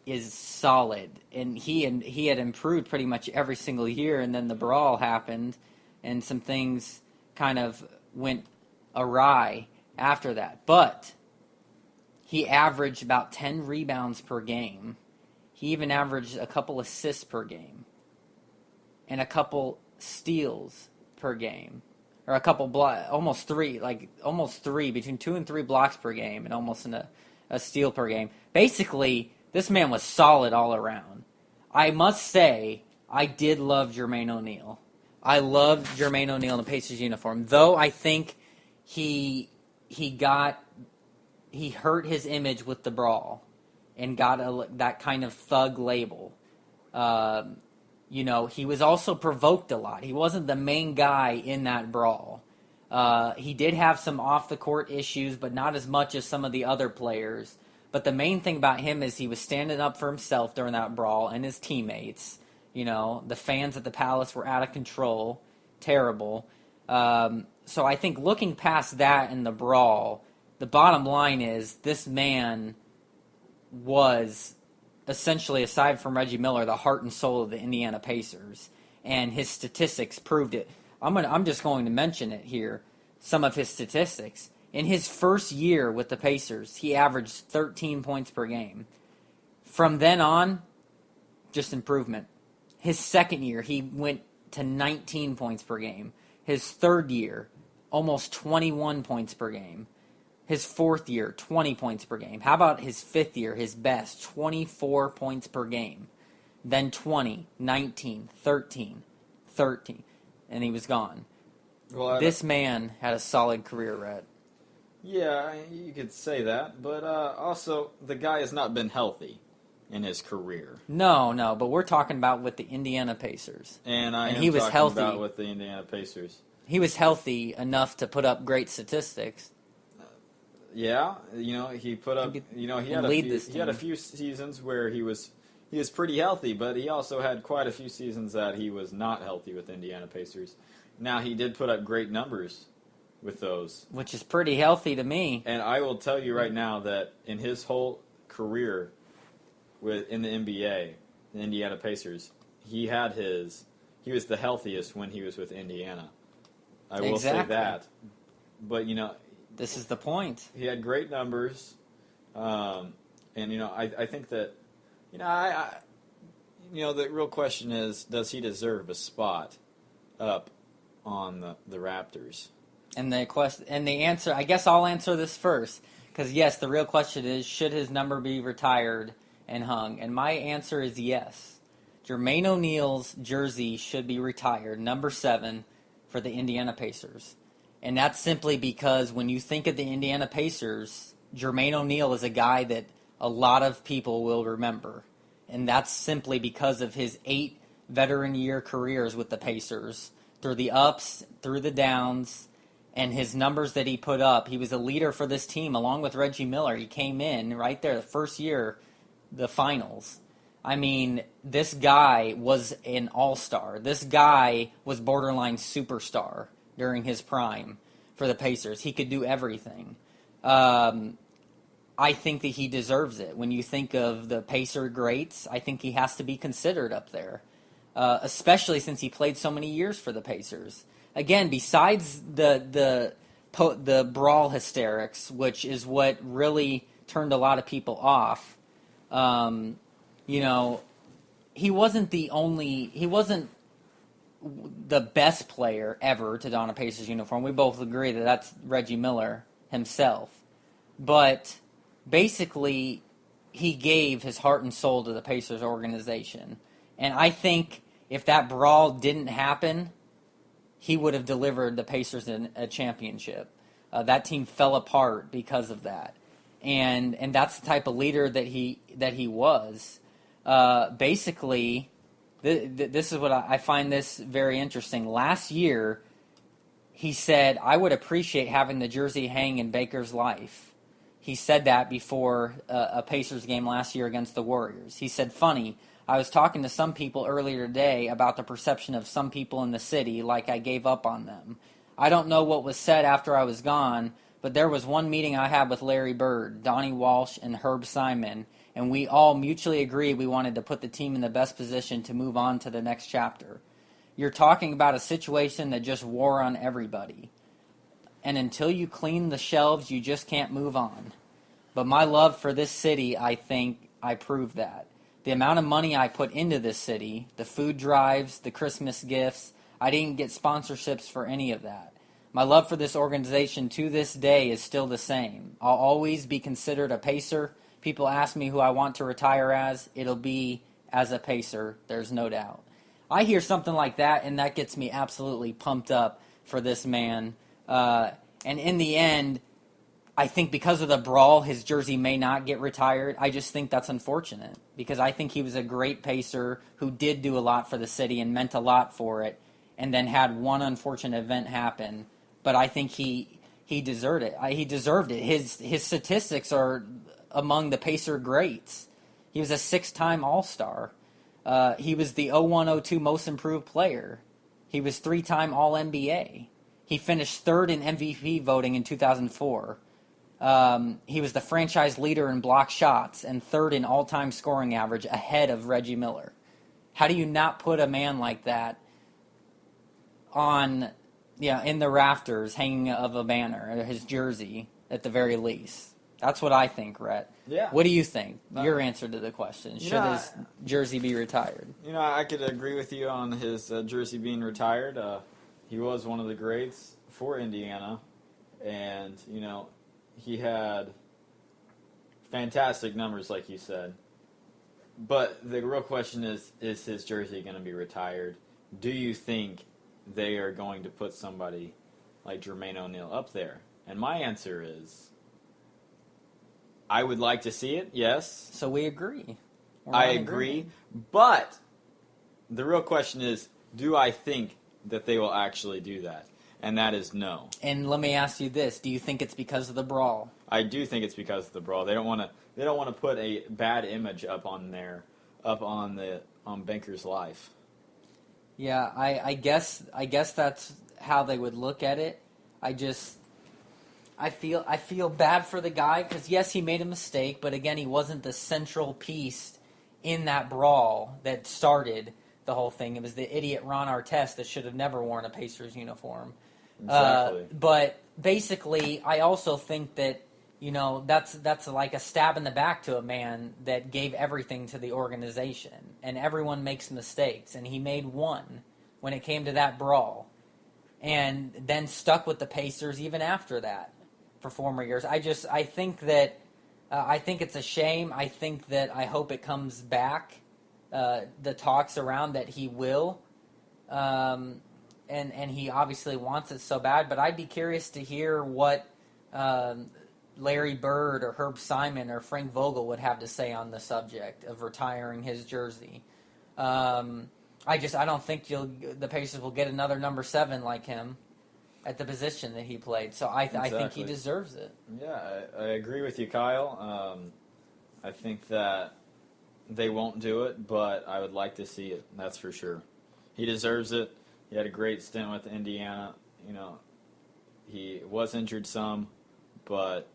is solid. And he had improved pretty much every single year, and then the brawl happened, and some things kind of went awry after that. But he averaged about 10 rebounds per game. He even averaged a couple assists per game and a couple steals per game. Or a couple almost three, between 2 and 3 blocks per game, and almost a steal per game. Basically, this man was solid all around. I must say, I did love Jermaine O'Neal. I loved Jermaine O'Neal in the Pacers uniform, though I think he hurt his image with the brawl and got that kind of thug label. He was also provoked a lot. He wasn't the main guy in that brawl. He did have some off-the-court issues, but not as much as some of the other players. But the main thing about him is he was standing up for himself during that brawl and his teammates. The fans at the Palace were out of control. Terrible. So I think looking past that and the brawl, the bottom line is this man was essentially, aside from Reggie Miller, the heart and soul of the Indiana Pacers, and his statistics proved it. I'm just going to mention it here, some of his statistics. In his first year with the Pacers, he averaged 13 points per game. From then on, just improvement. His second year, he went to 19 points per game. His third year, almost 21 points per game. His fourth year, 20 points per game. How about his fifth year, his best, 24 points per game. Then 20, 19, 13, and he was gone. Well, this man had a solid career, Rhett. Yeah, you could say that, but also the guy has not been healthy in his career. No, but we're talking about with the Indiana Pacers. And he was healthy about with the Indiana Pacers. He was healthy enough to put up great statistics. Yeah, he put up. He had a few seasons where he was pretty healthy, but he also had quite a few seasons that he was not healthy with Indiana Pacers. Now he did put up great numbers with those, which is pretty healthy to me. And I will tell you right now that in his whole career in the NBA, the Indiana Pacers, he was the healthiest when he was with Indiana. I will say that, but this is the point. He had great numbers, and I think that, the real question is, does he deserve a spot up on the Raptors? And the answer, I guess I'll answer this first, because yes, the real question is, should his number be retired and hung? And my answer is yes. Jermaine O'Neal's jersey should be retired, number 7, for the Indiana Pacers. And that's simply because when you think of the Indiana Pacers, Jermaine O'Neal is a guy that a lot of people will remember. And that's simply because of his 8 veteran year careers with the Pacers. Through the ups, through the downs, and his numbers that he put up. He was a leader for this team along with Reggie Miller. He came in right there the first year, the finals. I mean, this guy was an all-star. This guy was borderline superstar during his prime for the Pacers. He could do everything. I think that he deserves it. When you think of the Pacer greats, I think he has to be considered up there, especially since he played so many years for the Pacers. Again, besides the brawl hysterics, which is what really turned a lot of people off, he wasn't the best player ever to don a Pacers uniform. We both agree that that's Reggie Miller himself. But basically, he gave his heart and soul to the Pacers organization. And I think if that brawl didn't happen, he would have delivered the Pacers a championship. That team fell apart because of that. And that's the type of leader that he was. Basically, this is what I find this very interesting. Last year, he said, "I would appreciate having the jersey hang in Baker's life." He said that before a Pacers game last year against the Warriors. He said, "Funny, I was talking to some people earlier today about the perception of some people in the city, like I gave up on them. I don't know what was said after I was gone, but there was one meeting I had with Larry Bird, Donnie Walsh, and Herb Simon, and we all mutually agreed we wanted to put the team in the best position to move on to the next chapter. You're talking about a situation that just wore on everybody." and until you clean the shelves, you just can't move on. But my love for this city, I think I proved that. The amount of money I put into this city, the food drives, the Christmas gifts, I didn't get sponsorships for any of that. My love for this organization to this day is still the same. I'll always be considered a Pacer. People ask me who I want to retire as. It'll be as a Pacer, there's no doubt. I hear something like that, and that gets me absolutely pumped up for this man. And in the end, I think because of the brawl, his jersey may not get retired. I just think that's unfortunate because I think he was a great Pacer who did do a lot for the city and meant a lot for it, and then had one unfortunate event happen. But I think he deserved it. He deserved it. His statistics are among the Pacer greats. He was a 6-time All-Star. He was the 01-02 Most Improved Player. He was 3-time All-NBA. He finished third in MVP voting in 2004. He was the franchise leader in block shots and third in all-time scoring average ahead of Reggie Miller. How do you not put a man like that on, in the rafters, hanging of a banner, his jersey, at the very least? That's what I think, Rhett. Yeah. What do you think? Your answer to the question. Should his jersey be retired? I could agree with you on his jersey being retired. He was one of the greats for Indiana, and, he had fantastic numbers, like you said. But the real question is his jersey going to be retired? Do you think they are going to put somebody like Jermaine O'Neal up there? And my answer is, I would like to see it, yes. So we agree. I agree. But the real question is, do I think that they will actually do that? And that is no. And let me ask you this: do you think it's because of the brawl? I do think it's because of the brawl. They don't want to put a bad image up on Banker's Life. Yeah, I guess that's how they would look at it. I feel bad for the guy because yes, he made a mistake, but again, he wasn't the central piece in that brawl that started the whole thing. It was the idiot Ron Artest that should have never worn a Pacers uniform. Exactly. But basically, I also think that that's like a stab in the back to a man that gave everything to the organization, and everyone makes mistakes, and he made one when it came to that brawl, and then stuck with the Pacers even after that for 4 more years. I think that I think it's a shame. I hope it comes back. The talks around that he will, and he obviously wants it so bad. But I'd be curious to hear what Larry Bird or Herb Simon or Frank Vogel would have to say on the subject of retiring his jersey. I don't think the Pacers will get another number 7 like him at the position that he played. So I think he deserves it. Yeah, I agree with you, Kyle. I think that they won't do it, but I would like to see it. That's for sure. He deserves it. He had a great stint with Indiana. He was injured some, but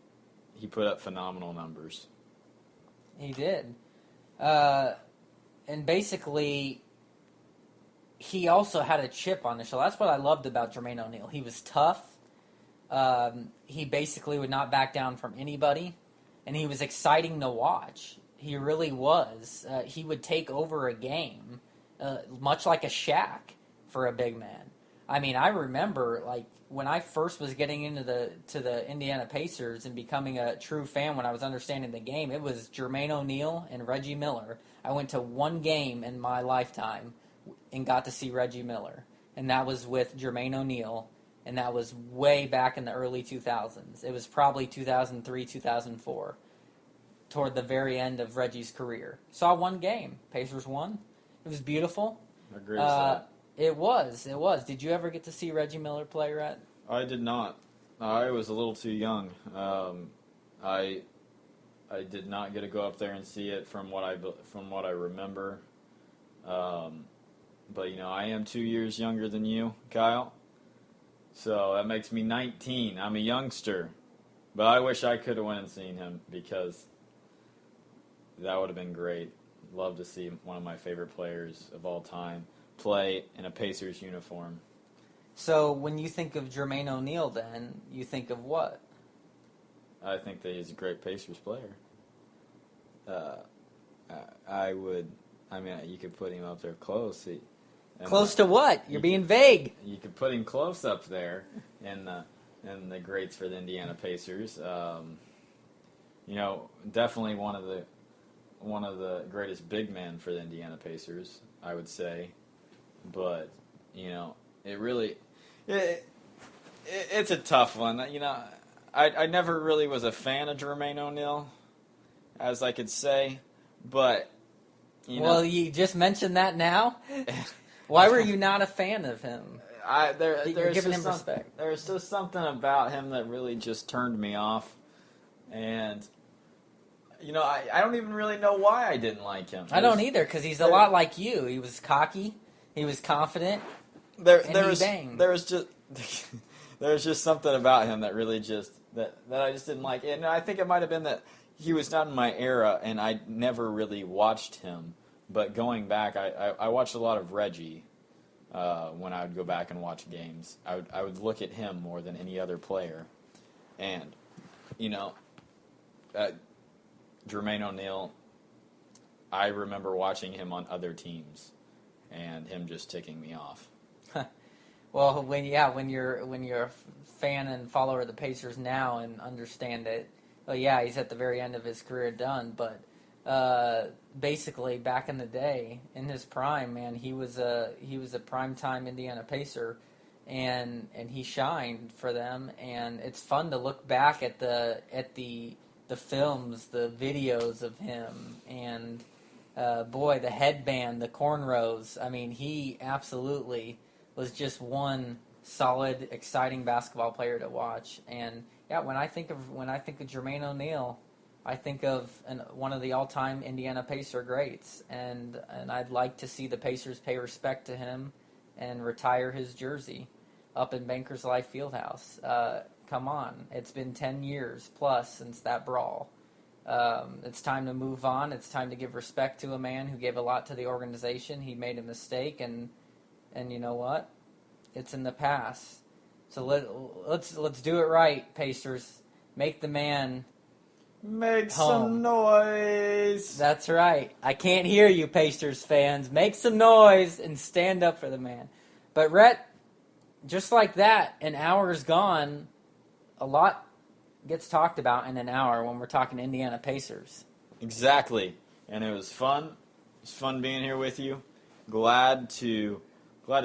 he put up phenomenal numbers. He did. And basically, he also had a chip on his shoulder. That's what I loved about Jermaine O'Neal. He was tough. He basically would not back down from anybody, and he was exciting to watch. He really was. He would take over a game, much like a Shaq for a big man. I mean, I remember when I first was getting into the Indiana Pacers and becoming a true fan when I was understanding the game. It was Jermaine O'Neal and Reggie Miller. I went to one game in my lifetime and got to see Reggie Miller, and that was with Jermaine O'Neal, and that was way back in the early 2000s. It was probably 2003, 2004. Toward the very end of Reggie's career. Saw one game. Pacers won. It was beautiful. I agree with that. It was. Did you ever get to see Reggie Miller play, Rhett? I did not. I was a little too young. I did not get to go up there and see it from what I remember. But I am 2 years younger than you, Kyle. So that makes me 19. I'm a youngster. But I wish I could have went and seen him because that would have been great. Love to see one of my favorite players of all time play in a Pacers uniform. So when you think of Jermaine O'Neal, then you think of what? I think that he's a great Pacers player. I would. I mean, you could put him up there close. Close to what? You're being vague. You could put him close up there in the greats for the Indiana Pacers. Definitely one of the greatest big men for the Indiana Pacers, I would say. But it's a tough one. I never really was a fan of Jermaine O'Neal, as I could say, but Well, you just mentioned that now. Why were you not a fan of him? You're giving him respect. There's just something about him that really just turned me off, and I don't even really know why I didn't like him. I don't either, because he's a lot like you. He was cocky, he was confident, there was just something about him that really just that I just didn't like, and I think it might have been that he was not in my era, and I never really watched him. But going back, I watched a lot of Reggie when I would go back and watch games. I would look at him more than any other player, and Jermaine O'Neal, I remember watching him on other teams, and him just ticking me off. Well, when you're a fan and follower of the Pacers now and understand it, well, yeah, he's at the very end of his career done, but basically back in the day, in his prime, man, he was a primetime Indiana Pacer, and he shined for them, and it's fun to look back at the films, the videos of him, and boy, the headband, the cornrows. I mean, he absolutely was just one solid, exciting basketball player to watch. And yeah, when I think of Jermaine O'Neal, I think of one of the all-time Indiana Pacer greats, and I'd like to see the Pacers pay respect to him and retire his jersey up in Bankers Life Fieldhouse. Come on, it's been 10 years plus since that brawl. It's time to move on. It's time to give respect to a man who gave a lot to the organization. He made a mistake, and you know what? It's in the past. So let's do it right, Pacers. Make the man Make home. Some noise. That's right. I can't hear you, Pacers fans. Make some noise and stand up for the man. But Rhett, just like that, an hour is gone. A lot gets talked about in an hour when we're talking Indiana Pacers. Exactly. And it was fun. It was fun being here with you. Glad to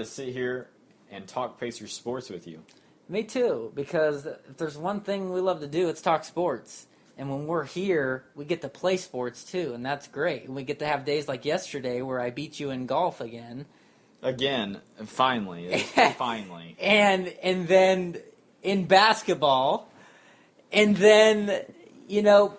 sit here and talk Pacers sports with you. Me too, because if there's one thing we love to do, it's talk sports. And when we're here, we get to play sports too, and that's great. We get to have days like yesterday where I beat you in golf again. Again, finally. Finally. And then in basketball, and then,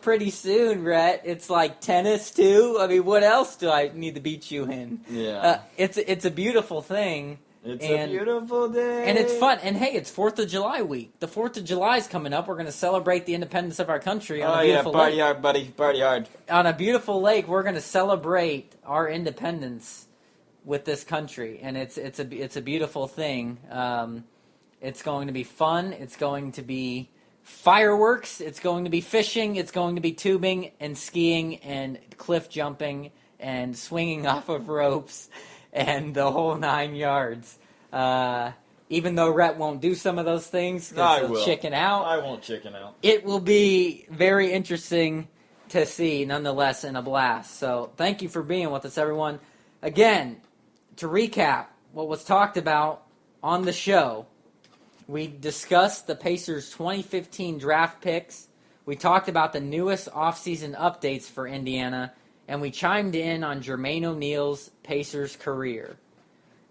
pretty soon, Rhett, it's like tennis too. I mean, what else do I need to beat you in? Yeah. It's a beautiful thing. It's a beautiful day. And it's fun. And hey, it's 4th of July week. The 4th of July is coming up. We're going to celebrate the independence of our country on a beautiful lake. Party hard, buddy. Party hard. On a beautiful lake, we're going to celebrate our independence with this country. And it's a beautiful thing. It's going to be fun. It's going to be fireworks. It's going to be fishing. It's going to be tubing and skiing and cliff jumping and swinging off of ropes and the whole 9 yards. Even though Rhett won't do some of those things because he'll chicken out. I won't chicken out. It will be very interesting to see, nonetheless, and a blast. So thank you for being with us, everyone. Again, to recap what was talked about on the show, we discussed the Pacers' 2015 draft picks. We talked about the newest offseason updates for Indiana, and we chimed in on Jermaine O'Neal's Pacers career.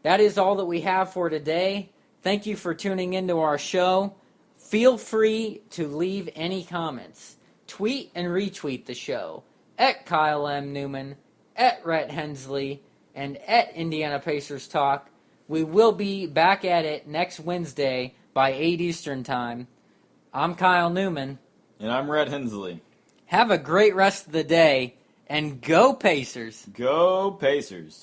That is all that we have for today. Thank you for tuning into our show. Feel free to leave any comments. Tweet and retweet the show at Kyle M. Newman, at Rhett Hensley, and at Indiana Pacers Talk. We will be back at it next Wednesday by 8 Eastern Time. I'm Kyle Newman. And I'm Rhett Hensley. Have a great rest of the day. And go Pacers! Go Pacers!